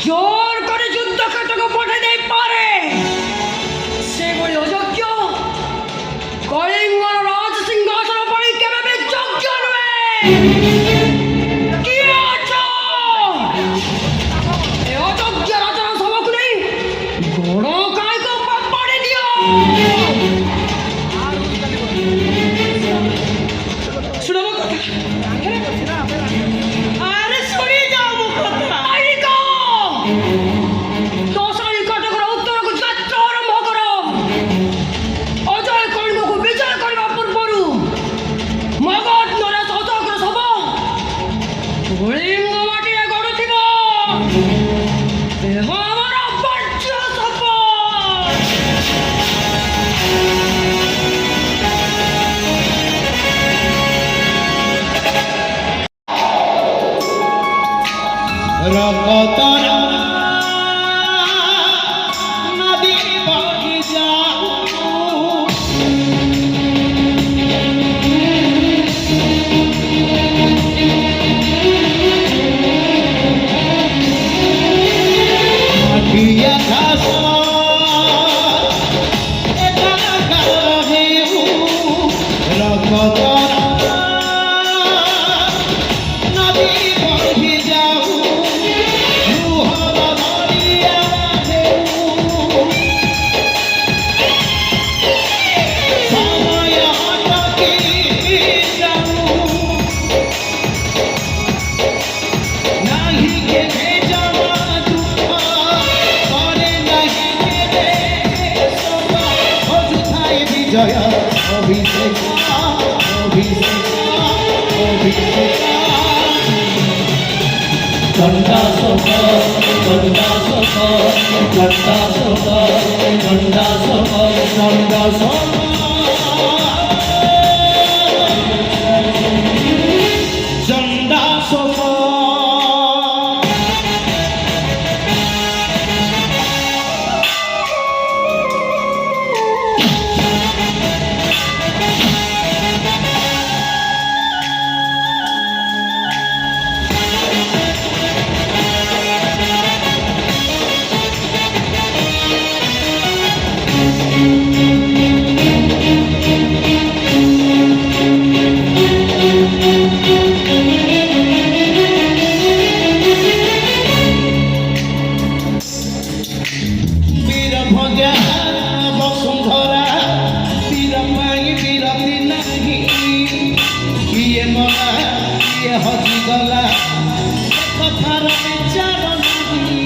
জোর করে যুদ্ধক্ষেত্রকে পাঠিয়ে দিতে পারে সেগুলি অযোগ্য। কলিঙ্গ রাজ সিংহাসন পরে কেভাবে যোগ্য নয়? কি আছো এই অযোগ্য রাজার সবক নেই, বড় কায়কে পাঠিয়ে দিও। শুনবো কথা? আরে শুনে যাও কথা। দশারি কটা করে উত্তর যাত্রা আরম্ভ করো। অজয় কর্ণকে বিজয় করিবা পূର୍ବরু মগধ নরেশ অজগ্র সব কলিঙ্গ মাটিরে গড়ুথিব। দেহ আমার বাহ্য সব রকতরা নদী বহি যাও মাটিয়া ঘাস এটা গাহে রকতরা নদী বহি যাও জয় অভিষেক অভিষেক অভিষেক চণ্ডাশোক চণ্ডাশোক চণ্ডাশোক চণ্ডাশোক চণ্ডাশোক চণ্ডাশোক বসুন্ধরা বীর মাই বীরতি নাহি কিয়ে মলা কিয়ে হজিগলা কথার বিচার নাহি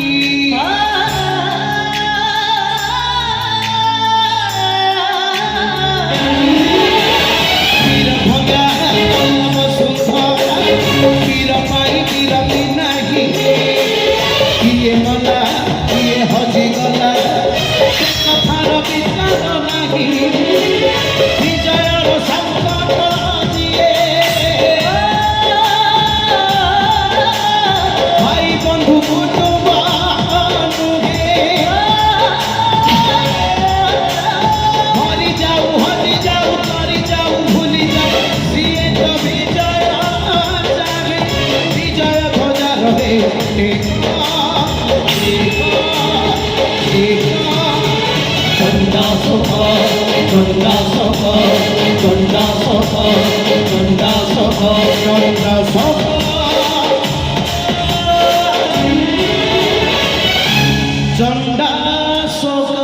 বীর ভগা বসুন্ধরা বীর মাই বীরতি নাহি কিয়ে মলা কিয়ে হজিগলা কথার বিচার নাহি বিজয়র ଚଣ୍ଡାଶୋକ ଚଣ୍ଡାଶୋକ ଚଣ୍ଡାଶୋକ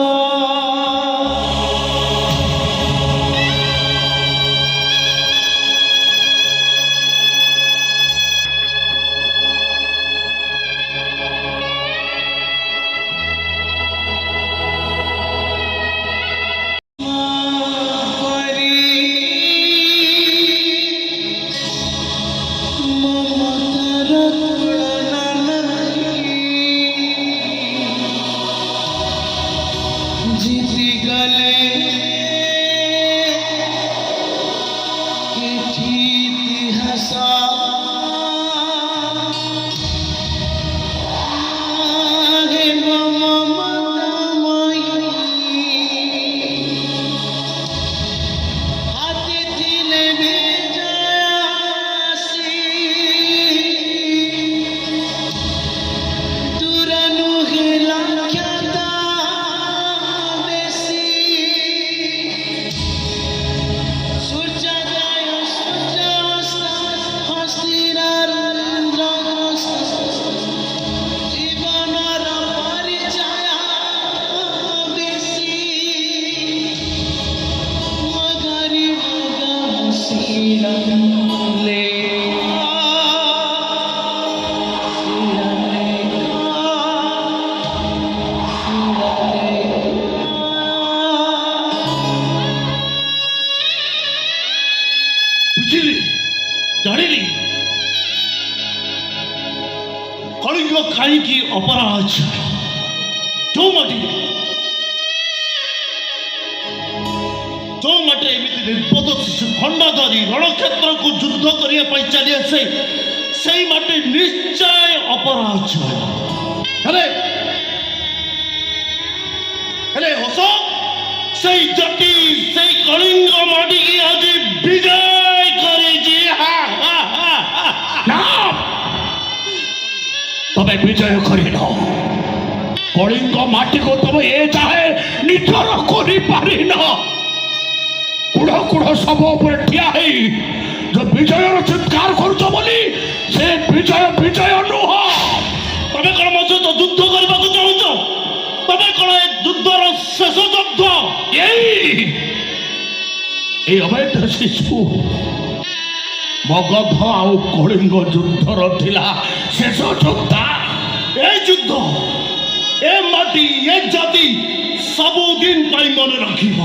जीती गले इतिहास ବୁଝିଲି ଜାଣିଲି କଳିଙ୍ଗ କାହିଁକି ଅପରାଜ ଯୋଉ ମାଟିରେ ଏମିତି ନିର୍বোଧ ଶିଶୁ ଖଣ୍ଡା ଧରି ରଣକ୍ଷେତ୍ରକୁ ଯୁଦ୍ଧ କରିବା ପାଇଁ ଚାଲି ଆସେ ସେଇ ମାଟି ନିଶ୍ଚୟ ଅପରାଜ ହେଲେ ହେଲେ ଅଶୋକ ସେଇ ଜଟି ସେଇ କଳିଙ୍ଗ ମାଟିକି ଆଜି ବିଜୟ କରିଛି না তবে বিজয় করিল কলিঙ্গ মাটিকে তবে এ চাহে নিজর করি পারিন কুড় কুড় সব উপরে ঠিয়া হই যে বিজয়র চিৎকার করছ বলি সে বিজয় বিজয় নুহ তবে কোন ମୋ ସହିତ ଯୁଦ୍ଧ କରିବାକୁ ଚାହୁଁଛ ତମେ কোন ଏ ଯୁଦ୍ଧର ଶେଷ ଯୁଦ୍ଧ এই অবৈধ শিশু মগধ আউ কলিঙ্গ যুদ্ধর ଥିଲା শেষ যোদ্ধা ଏ ଯୁଦ୍ଧ ଏ ମାଟି ଏ ଜାତି ସବୁଦିନ ପାଇଁ ମନେ ରଖିବ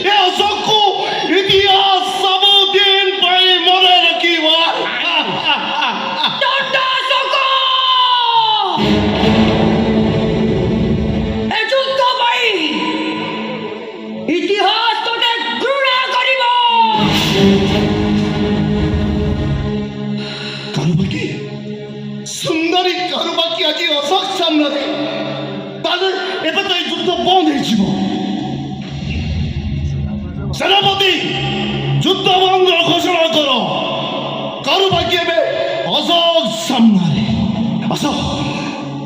ଏ ଅଶୋକକୁ ଇତିହାସ ସବୁଦିନ ପାଇଁ ମନେ ରଖିବ চণ্ডাশোক এ যুদ্ধ পাই ইতিহাস তোকে ঘৃণা করিব কারুবাকি সুন্দরী কারুবাকি আজ অশোক সামনে তাহলে এবার তো এই যুদ্ধ বন্ধ হয়েছিল সেনাপতি যুদ্ধ বন্ধ ঘোষণা কর কারুবাকি এবে অশোক সামনে আস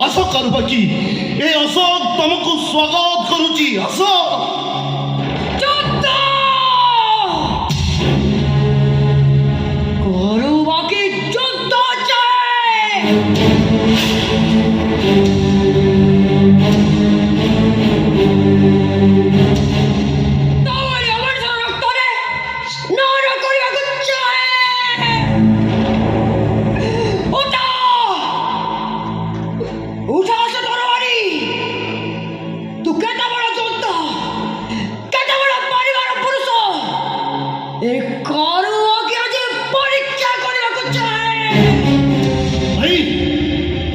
আস কারুবাকি এই অশোক তোমাকে স্বাগত করুছি আস যুদ্ধ করু বাকি যুদ্ধ চাই তাহলে আমার রক্তরে স্নান করিବାକୁ চাই উঠা উঠা সে তরবারি তু কেতে বড় যোদ্ধা কেতে বড় পরিবার পুরুষ এ করু আগে আজ পরীক্ষা କରିବାକୁ চাই ভাই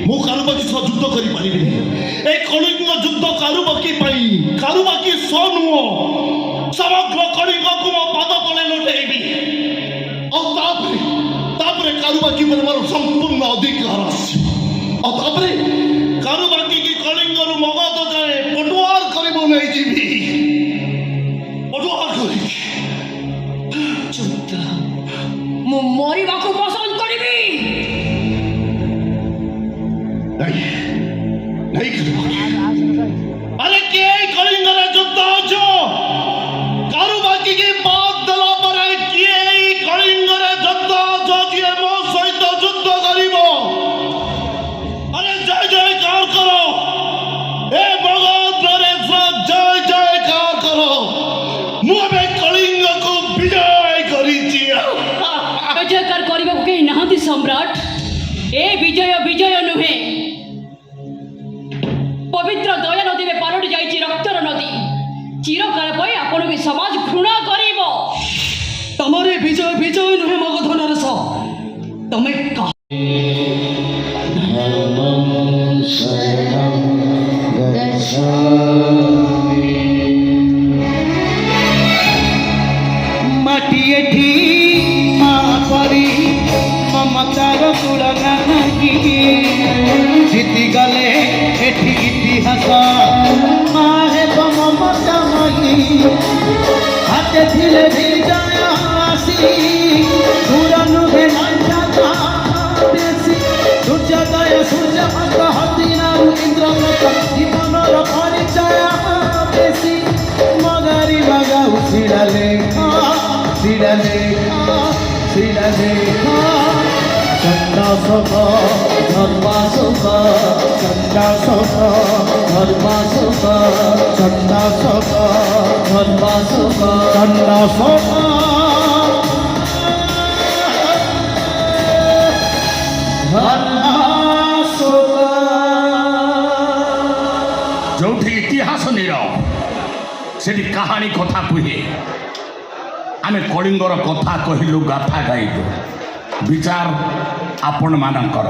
ମୁଁ କାରୁବାକି ସହ ଯୁଦ୍ଧ କରିପାରିବିନି ଏ କଳିଙ୍ଗ ଯୁଦ୍ଧ କାରୁବାକି ପାଇଁ କାରୁବାକି ସହ ନୁହଁ ସମଗ୍ର କଳିଙ୍ଗକୁ ମୋ ପାଦ ତଳେ ଲୁଟେଇବି ଆଉ ତାପରେ କାରୁବାକି ଉପରେ ମୋର ସମ୍ପୂର୍ଣ୍ଣ ଅଧିକାର ଆସିବ ଆଉ ତାପରେ କାରୁବାକି କି କଳିଙ୍ଗରୁ ମଗଧ ଯାଏ ପଟୁଆର କରିବୁ ନେଇଯିବି ପଟୁଆର କରିବି ଯୁଦ୍ଧ ମୁଁ ମରିବାକୁ ପସନ୍ଦ କରିବି नहीं नहीं कारुबाकी अरे के कलिंगर युद्ध जो कारुबाकी की बात दला पर है के সম্রাট এ বিজয় বিজয় নুহে পবিত্র দয়া নদীরে পালটি যাইছি রক্তর নদী চিরকাল পাই আপনাকে সমাজ ঘৃণা করিব তোমার এ বিজয় বিজয় নুহে মগধ নরস তুমি ধর্মং শরণং গচ্ছামি মাটি এঠি মা পরি মমতার তুলনা নাহি জিতি গলে এঠি ইতিহাস মা হেব মমতাময়ী হাতে ଥିଲେ বিজয় আসি দূর নুহে লজ্জা বেশি সূর্যোদয় সূর্যমত হতিনারু ইন্দ্রমত জীবনর পরিচয় বেশি মগারি বাগাউ শিলালেখ শিলালেখ চণ্ডাশোক ধর্মাশোক চণ্ডাশোক ধর্মাশোক চণ্ডাশোক ধর্মাশোক চণ্ডাশোক ଯୋଉଠି ଇତିହାସ ନୀରବ ସେଠି କାହାଣୀ କଥା କୁହେ ଆମେ କଳିଙ୍ଗର କଥା କହିଲୁ ଗାଥା ଗାଇଲୁ ବିଚାର ଆପଣମାନଙ୍କର